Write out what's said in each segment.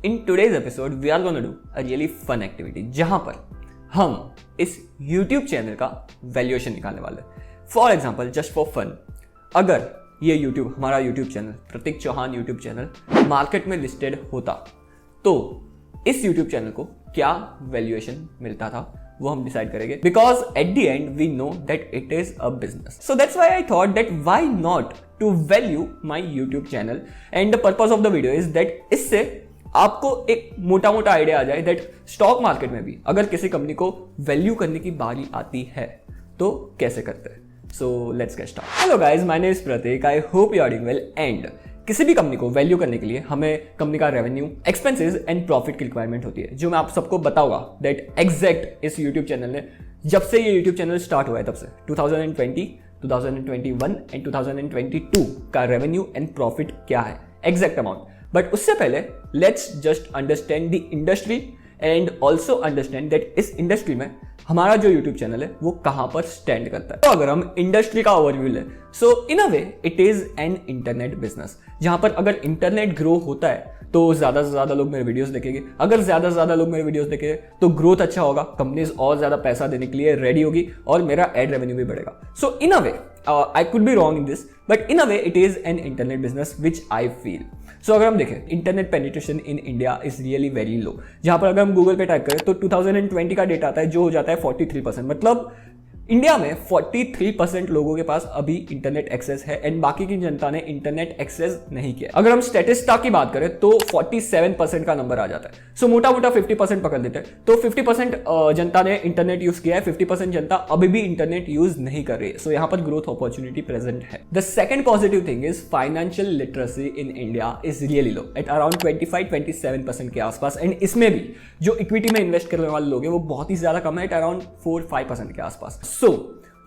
In today's episode, we are gonna do a really fun activity जहां पर हम इस YouTube चैनल का वैल्यूएशन निकालने वाले हैं. For example, just for fun, अगर ये YouTube, हमारा YouTube channel, Prateek Chauhan YouTube channel market में लिस्टेड होता तो इस YouTube चैनल को क्या वैल्यूएशन मिलता था वो हम डिसाइड करेंगे. Because at the end we know that it is a business. So that's why I thought that why not to value my YouTube channel. And the purpose of the video is that इससे आपको एक मोटा मोटा idea आ जाए that stock market में भी अगर किसी कंपनी को वैल्यू करने की बारी आती है तो कैसे करते हैं. So let's get start. Hello guys, my name is Prateek. I hope you are doing well. And किसी भी कंपनी को वैल्यू करने के लिए हमें कंपनी का रेवेन्यू, एक्सपेंसेस एंड प्रॉफिट की रिक्वायरमेंट होती है, जो मैं आप सबको बताऊंगा दैट एग्जैक्ट इस यूट्यूब चैनल ने जब से ये यूट्यूब चैनल स्टार्ट हुआ है तब से 2020, 2021 एंड 2022 का रेवेन्यू एंड प्रॉफिट क्या है, एग्जैक्ट अमाउंट. बट उससे पहले let's just understand the industry and also understand that इस इंडस्ट्री में हमारा जो YouTube चैनल है वो कहां पर स्टैंड करता है. तो अगर हम इंडस्ट्री का ओवरव्यू लें, so in a way it is an internet business, जहां पर अगर इंटरनेट ग्रो होता है तो ज्यादा से ज्यादा लोग मेरे वीडियोस देखेंगे. अगर ज्यादा से ज्यादा लोग मेरे वीडियोस देखेंगे तो ग्रोथ अच्छा होगा, कंपनीज और ज्यादा पैसा देने के लिए रेडी होगी और मेरा एड रेवेन्यू भी बढ़ेगा. So in a way I could be wrong in this, but in a way it is an internet business which I feel. So अगर हम देखें, internet penetration in India is really very low. जहां पर अगर हम Google पे type करें तो 2020 का डेटा आता है जो हो जाता है 43%. मतलब इंडिया में 43% लोगों के पास अभी इंटरनेट एक्सेस है एंड बाकी की जनता ने इंटरनेट एक्सेस नहीं किया. अगर हम स्टैटिस्टिक्स की बात करें तो 47% का नंबर आ जाता है. सो मोटा मोटा 50% पकड़ लेते हैं तो 50% जनता ने इंटरनेट यूज किया है, 50% जनता अभी भी इंटरनेट यूज नहीं कर रही है. सो यहां पर ग्रोथ अपॉर्चुनिटी प्रेजेंट है. The second positive thing is financial literacy in India is really low at around 25-27% के आसपास. एंड इसमें भी जो इक्विटी में इन्वेस्ट करने वाले लोग हैं वो बहुत ही ज्यादा कम है, एट अराउंड 4-5% के आसपास. सो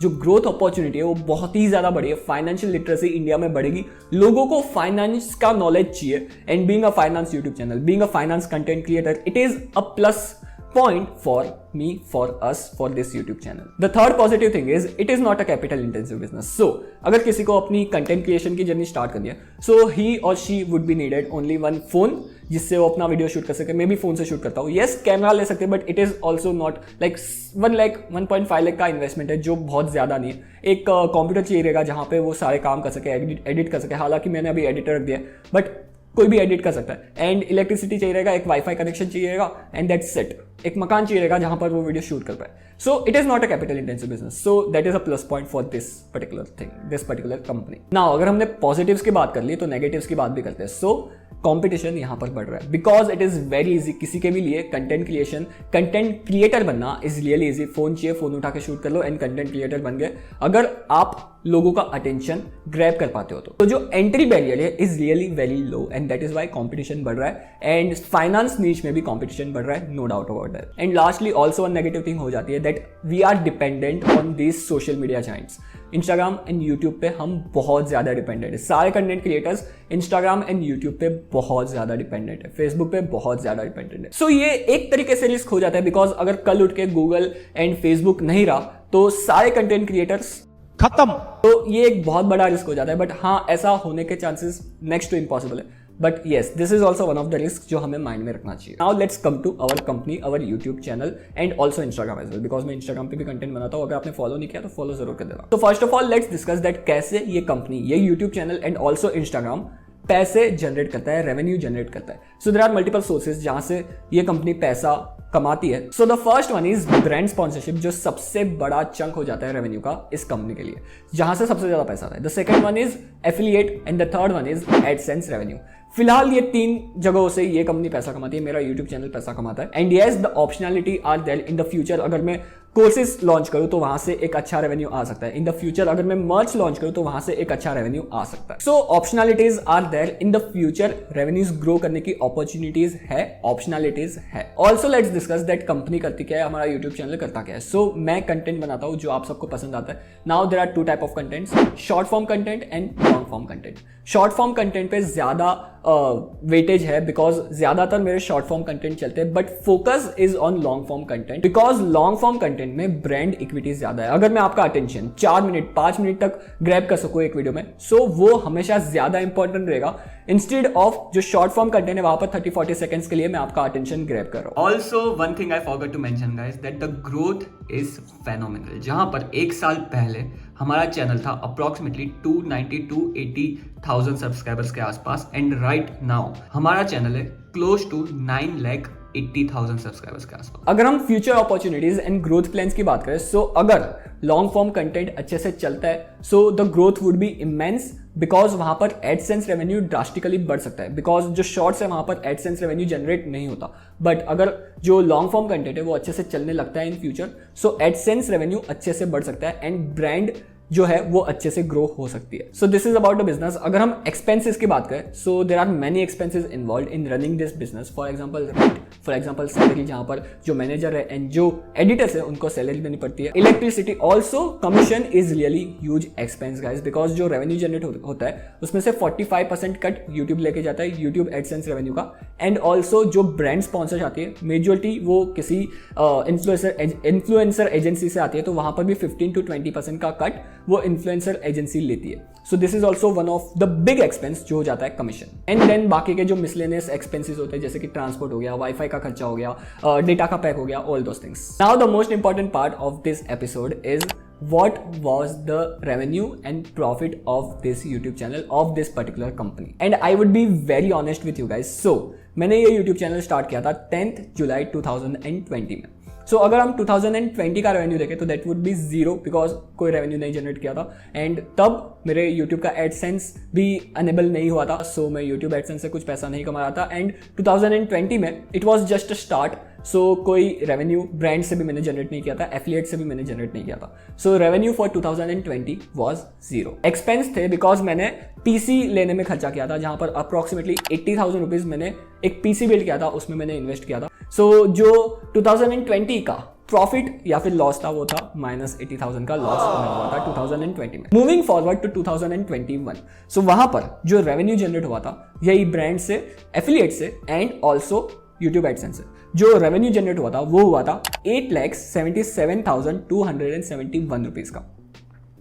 जो ग्रोथ अपॉर्चुनिटी है वो बहुत ही ज्यादा बड़ी है. फाइनेंशियल लिटरेसी इंडिया में बढ़ेगी, लोगों को फाइनेंस का नॉलेज चाहिए. And being a finance YouTube channel, being a finance content creator, it is a plus point for me, for us, for this YouTube channel. The third positive thing is it is not a capital intensive business. So अगर किसी को अपनी content creation की journey start करनी है, so he or she would be needed only one phone जिससे वो अपना वीडियो शूट कर सके. मैं भी फोन से शूट करता हूँ, yes कैमरा ले सकते हैं, but it is also not like 1.5 lakh का इन्वेस्टमेंट है जो बहुत ज्यादा नहीं है. एक कंप्यूटर चाहिए रहेगा जहाँ पे वो सारे काम कर सके, एडिट कर सके. हालांकि मैंने अभी एडिटर रख दिया, बट कोई भी एडिट कर सकता है. एंड इलेक्ट्रिसिटी चाहिए रहेगा, एक वाईफाई कनेक्शन चाहिए रहेगा, एंड दैट्स इट. एक मकान चाहिए रहेगा जहां पर वो वीडियो शूट कर पाए. So it is not a capital intensive business. So that is a plus point for this particular thing, this particular company. Now अगर हमने पॉजिटिव्स की बात कर ली तो नेगेटिव्स की बात भी करते हैं. सो कंपटीशन यहां पर बढ़ रहा है because it is very easy. किसी के भी लिए कंटेंट क्रिएशन, कंटेंट क्रिएटर बनना इज रियली इजी. फोन चाहिए, फोन उठा के शूट कर लो एंड कंटेंट क्रिएटर बन गए, अगर आप लोगों का अटेंशन ग्रैब कर पाते हो तो जो एंट्री बैरियर है is really very low and that is why competition बढ़ रहा है. एंड फाइनेंस नीच में भी कंपटीशन बढ़ रहा है, no doubt about that. And lastly also one negative thing हो जाती है that we are dependent on this social media giants. Instagram and YouTube पे हम बहुत ज्यादा डिपेंडेंट है. सारे content creators Instagram and YouTube पे बहुत ज्यादा डिपेंडेंट है, फेसबुक पे बहुत ज्यादा डिपेंडेंट है. सो ये एक तरीके से रिस्क हो जाता है बिकॉज अगर कल उठ के गूगल एंड फेसबुक नहीं रहा तो सारे कंटेंट क्रिएटर्स खत्म. तो ये एक बहुत बड़ा रिस्क हो जाता है. बट हाँ, ऐसा होने के चांसेस नेक्स्ट टू इम्पॉसिबल है. But yes, this is also one of the risk जो हमें माइंड में रखना चाहिए. Now let's come to our company, our YouTube channel and also Instagram as well, because मैं इंस्टाग्राम पे भी कंटेंट बनाता हूँ. अगर आपने फॉलो नहीं किया तो फॉलो जरूर कर देना. तो first of all let's discuss that कैसे ये कंपनी, ये YouTube channel and also Instagram पैसे जनरेट करता है, रेवेन्यू जनरेट करता है. So there are multiple sources जहां से ये कंपनी पैसा कमाती है. So the first one is brand sponsorship, जो सबसे बड़ा चंक हो जाता है रेवेन्यू का इस कंपनी के लिए, जहां से सबसे ज्यादा पैसा आता है. The second one is affiliate and the third one is AdSense revenue. फिलहाल ये 3 जगहों से ये कंपनी पैसा कमाती है, मेरा यूट्यूब चैनल पैसा कमाता है. And yes, the optionality are there in the future. अगर मैं कोर्सेज लॉन्च करूं तो वहां से एक अच्छा रेवेन्यू आ सकता है. इन द फ्यूचर अगर मैं मर्च लॉन्च करूं तो वहां से एक अच्छा रेवेन्यू आ सकता है. So optionalities are there in the future. Revenues grow करने की अपॉर्चुनिटीज है, ऑप्शनैलिटीज है. Also let's discuss that company करती क्या है, हमारा यूट्यूब चैनल करता क्या है. सो मैं कंटेंट बनाता हूं जो आप सबको पसंद आता है. Now there are 2 type of contents, short form content and long form content. Short form content पे ज्यादा वेटेज है बिकॉज ज्यादातर मेरे शॉर्ट फॉर्म कंटेंट चलते हैं, but focus is on long form content because long form content में brand equity ज्यादा है। अगर मैं आपका अटेंशन 4 मिनट 5 मिनट तक ग्रैब कर सकूं एक वीडियो में, सो वो हमेशा ज्यादा इंपॉर्टेंट रहेगा इंस्टेड ऑफ जो शॉर्ट फॉर्म कंटेंट है वहां पर 30-40 सेकंड्स के लिए मैं आपका अटेंशन ग्रैब कर रहा हूं। Also one thing I forgot to mention guys that the growth is phenomenal. जहां पर एक साल पहले हमारा चैनल था अप्रोक्सीमेटली 290-280,000 सब्सक्राइबर्स के आसपास, एंड राइट नाउ हमारा चैनल है क्लोज टू 9,80,000 सब्सक्राइबर्स के आसपास। अगर हम future opportunities and growth plans की बात करें, सो अगर लॉन्ग फॉर्म कंटेंट अच्छे से चलता है so the growth would be immense because वहां पर एडसेंस रेवेन्यू ड्रास्टिकली बढ़ सकता है बिकॉज जो शॉर्ट्स है वहां पर एडसेंस रेवेन्यू जनरेट नहीं होता, बट अगर जो लॉन्ग फॉर्म कंटेंट है वो अच्छे से चलने लगता है in future, so AdSense revenue अच्छे से बढ़ सकता है एंड ब्रांड जो है वो अच्छे से ग्रो हो सकती है। So this is about the business. अगर हम एक्सपेंसेस की बात करें, so there are many expenses involve in running this business. For example rent, for example salary, जहां पर जो मैनेजर है एंड जो एडिटर्स है उनको सैलरी देनी पड़ती है, electricity, also commission is really huge expense guys because जो रेवेन्यू जनरेट होता है उसमें से 45% कट यूट्यूब लेके जाता है, यूट्यूब एडसेंस रेवेन्यू का, एंड ऑल्सो जो ब्रांड स्पॉन्सर आती है मेजोरिटी वो किसी इन्फ्लुएंसर एजेंसी से आती है, तो वहां पर भी 15-20% का कट वो इन्फ्लुएंसर एजेंसी लेती है। So this is also one of the big expense जो हो जाता है कमीशन। एंड देन बाकी के जो मिसलेनियस एक्सपेंसेस होते हैं जैसे कि ट्रांसपोर्ट हो गया, वाईफाई का खर्चा हो गया, डेटा का पैक हो गया, all those things. Now the most important part of this episode is what was the revenue and profit of this YouTube channel of this particular company, and I would be very honest with you guys. So मैंने ये YouTube channel start किया था 10th जुलाई 2020 में। सो अगर हम 2020 का revenue देखें तो दैट वुड बी 0 बिकॉज कोई रेवेन्यू नहीं जनरेट किया था, एंड तब मेरे यूट्यूब का एडसेंस भी अनेबल नहीं हुआ था, सो मैं यूट्यूब एडसेंस से कुछ पैसा नहीं कमा रहा था। एंड 2020 में it was just a start, so कोई रेवेन्यू ब्रांड से भी मैंने जनरेट नहीं किया था, एफिलिएट से भी मैंने जनरेट नहीं किया था। सो रेवेन्यू फॉर 2020 वॉज 0। एक्सपेंस थे बिकॉज मैंने पीसी लेने में खर्चा किया था, जहां पर अप्रोक्सीमेटली 80,000 रुपीज मैंने एक पीसी बिल्ड किया था, उसमें मैंने इन्वेस्ट किया था। सो जो 2020 का प्रॉफिट या फिर लॉस था वो था -80,000 का लॉस हुआ था 2020 में। मूविंग फॉरवर्ड टू 2021, सो वहां पर जो रेवेन्यू जनरेट हुआ था यही ब्रांड से, एफिलिएट से एंड ऑल्सो यूट्यूब एडसेंस से, जो रेवेन्यू जनरेट हुआ था वो हुआ था 8,77,271 रुपीज का।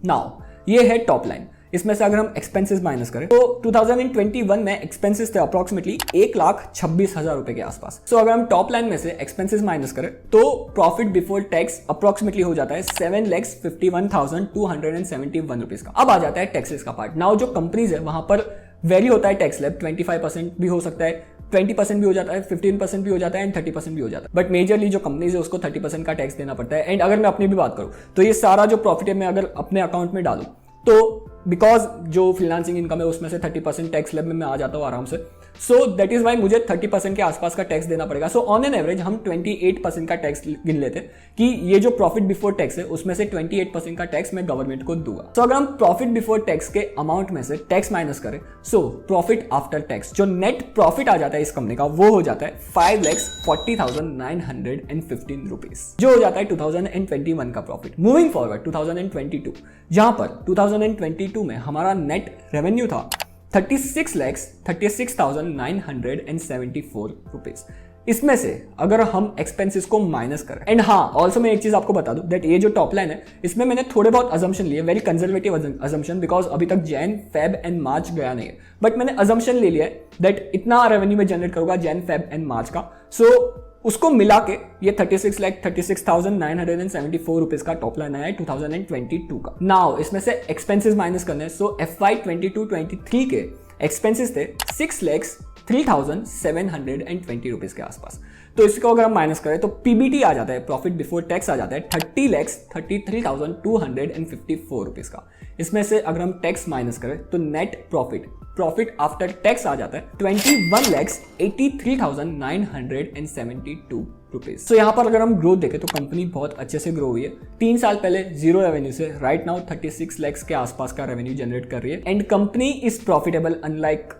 नाउ ये है टॉप लाइन। इसमें से अगर हम एक्सपेंसेस माइनस करें तो 2021 में एक्सपेंसेस थे अप्रोक्सीमेटली 1,26,000 रुपए के आसपास। सो अगर हम टॉप लाइन में से एक्सपेंसेस माइनस करें तो प्रॉफिट बिफोर टैक्स अप्रोक्सीमेटली हो जाता है 7,51,271 रुपीज का। अब आ जाता है टैक्सेस का पार्ट। नाउ जो कंपनीज है वहां पर वेरी होता है टैक्स स्लैब, 25% भी हो सकता है, 20% भी हो जाता है, 15% भी हो जाता है एंड 30% भी हो जाता है, बट मेजरली जो कंपनीज है उसको 30% का टैक्स देना पड़ता है। एंड अगर मैं अपनी भी बात करूं तो ये सारा जो प्रॉफिट है मैं अगर अपने अकाउंट में डालूं तो बिकॉज जो फ्रीलांसिंग इनकम है उसमें से 30% टैक्स स्लैब में मैं आ जाता हूँ आराम से। सो दैट इज वाई मुझे 30% के आसपास का टैक्स देना पड़ेगा। सो ऑन एन एवरेज हम 28% का टैक्स गिन लेते कि ये जो प्रॉफिट बिफोर टैक्स है उसमें से 28% का टैक्स मैं गवर्नमेंट को दूंगा। सो अगर हम प्रॉफिट बिफोर टैक्स के अमाउंट में से टैक्स माइनस करें, सो प्रॉफिट आफ्टर टैक्स जो नेट प्रॉफिट आ जाता है इस कंपनी का वो हो जाता है 5,40,915 रुपीज, जो हो जाता है 2021 का प्रॉफिट। मूविंग फॉरवर्ड 2022, जहां पर 2022 में हमारा नेट रेवेन्यू था 36,36,974 रुपीज। इसमें से अगर हम एक्सपेंसेस को माइनस करें, एंड हाँ ऑल्सो मैं एक चीज आपको बता दूं दैट ये जो टॉप लाइन है इसमें मैंने थोड़े बहुत अजम्पशन लिए, वेरी कंजर्वेटिव अजम्पशन बिकॉज अभी तक जैन, फेब एंड मार्च गया नहीं है, बट मैंने अजम्पशन ले लिया है दैट इतना रेवेन्यू में जनरेट करूंगा जैन, फेब एंड मार्च का। सो उसको मिला के ये 36,36,974 रुपीज का टॉप लाइन आया है 2022 का। नाउ इसमें से एक्सपेंसेस माइनस करने, सो FY 22-23 के एक्सपेंसेस थे 6,03,720 रुपीज के आसपास। तो इसको अगर हम माइनस करें तो पीबीटी आ जाता है, प्रॉफिट बिफोर टैक्स आ जाता है 30,33,254 रुपीज का। इसमें से अगर हम टैक्स माइनस करें तो नेट प्रॉफिट आफ्टर टैक्स आ जाता है 21,83,972 रुपीज। सो यहाँ पर अगर हम ग्रोथ देखें तो कंपनी बहुत अच्छे से ग्रो हुई है। 3 साल पहले 0 रेवेन्यू से राइट नाउ 36 लाख के आसपास का रेवेन्यू जनरेट कर रही है, and company is profitable unlike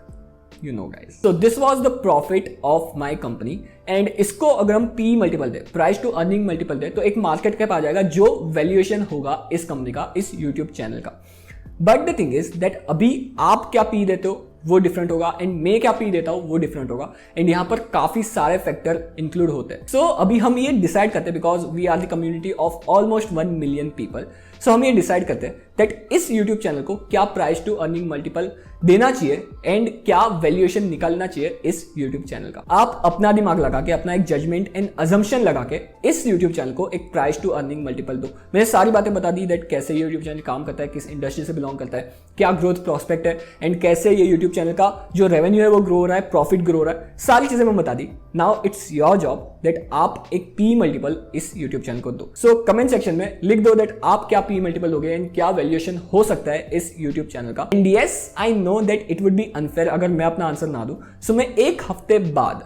you know guys. So this was the profit of my company, and इसको अगर हम P मल्टीपल दे, प्राइस टू अर्निंग मल्टीपल दे, तो एक मार्केट कैप आ जाएगा जो वैल्यूएशन होगा इस कंपनी का, इस YouTube चैनल का। But the thing is that अभी आप क्या P देते हो वो डिफरेंट होगा एंड मैं क्या पी देता हूँ वो डिफरेंट होगा एंड यहाँ पर काफी सारे फैक्टर इंक्लूड होते हैं. सो अभी हम ये डिसाइड करते हैं because we are the community of almost 1 million people. So हम ये डिसाइड करते हैं दैट इस यूट्यूब चैनल को क्या प्राइस टू अर्निंग मल्टीपल देना चाहिए एंड क्या वैल्यूएशन निकालना चाहिए इस यूट्यूब चैनल का. आप अपना दिमाग लगा के, अपना एक जजमेंट एंड अजम्पशन लगा के इस यूट्यूब चैनल को एक प्राइस टू अर्निंग मल्टीपल दो. मैंने सारी बातें बता दी दैट कैसे ये यूट्यूब चैनल काम करता है, किस इंडस्ट्री से बिलोंग करता है, क्या ग्रोथ प्रोस्पेक्ट है एंड कैसे ये यूट्यूब चैनल का जो रेवेन्यू है वो ग्रो हो रहा है, प्रॉफिट ग्रो हो रहा है. सारी चीजें मैं बता दी. Now it's your job that आप एक पी मल्टीपल इस यूट्यूब चैनल को दो. सो कमेंट सेक्शन में लिख दो दैट आप क्या पी मल्टीपल दोगे एंड क्या वैल्यूएशन हो सकता है इस यूट्यूब चैनल का. And yes, I know that it would be unfair अगर मैं अपना आंसर ना दूं. सो मैं एक हफ्ते बाद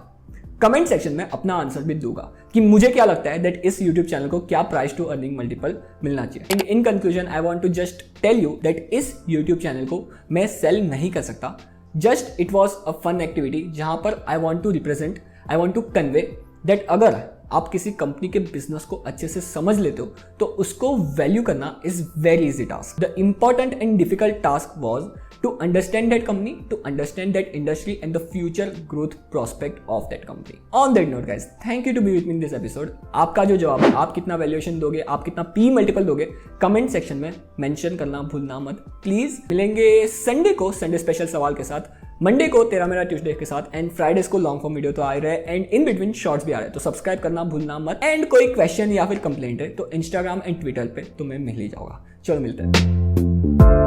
कमेंट सेक्शन में अपना आंसर भी दूंगा कि मुझे क्या लगता है दैट इस YouTube चैनल को क्या प्राइस टू अर्निंग मल्टीपल मिलना चाहिए. In conclusion I want to just tell you that इस YouTube चैनल को मैं सेल नहीं कर सकता. Just it was a fun activity जहां पर I want to represent, I want to convey that अगर आप किसी कंपनी के बिजनेस को अच्छे से समझ लेते हो तो उसको वैल्यू करना is very easy task. The important and difficult task was to understand that company, to understand that industry and the future growth prospect of that company. On that note guys, thank you to be with me in this episode. आपका जो जवाब है, आप कितना valuation दोगे, आप कितना P multiple दोगे, कमेंट सेक्शन में मेंशन करना भूलना मत प्लीज. मिलेंगे संडे को संडे स्पेशल सवाल के साथ, मंडे को तेरा मेरा ट्यूसडे के साथ एंड फ्राइडेज को लॉन्ग फॉर्म वीडियो तो आ रहे हैं एंड इन बिटवीन शॉर्ट्स भी आ रहे हैं. तो सब्सक्राइब करना भूलना मत. एंड कोई क्वेश्चन या फिर कंप्लेंट है तो इंस्टाग्राम एंड ट्विटर पे तुम्हें मिल ही जाऊंगा. चलो मिलते हैं.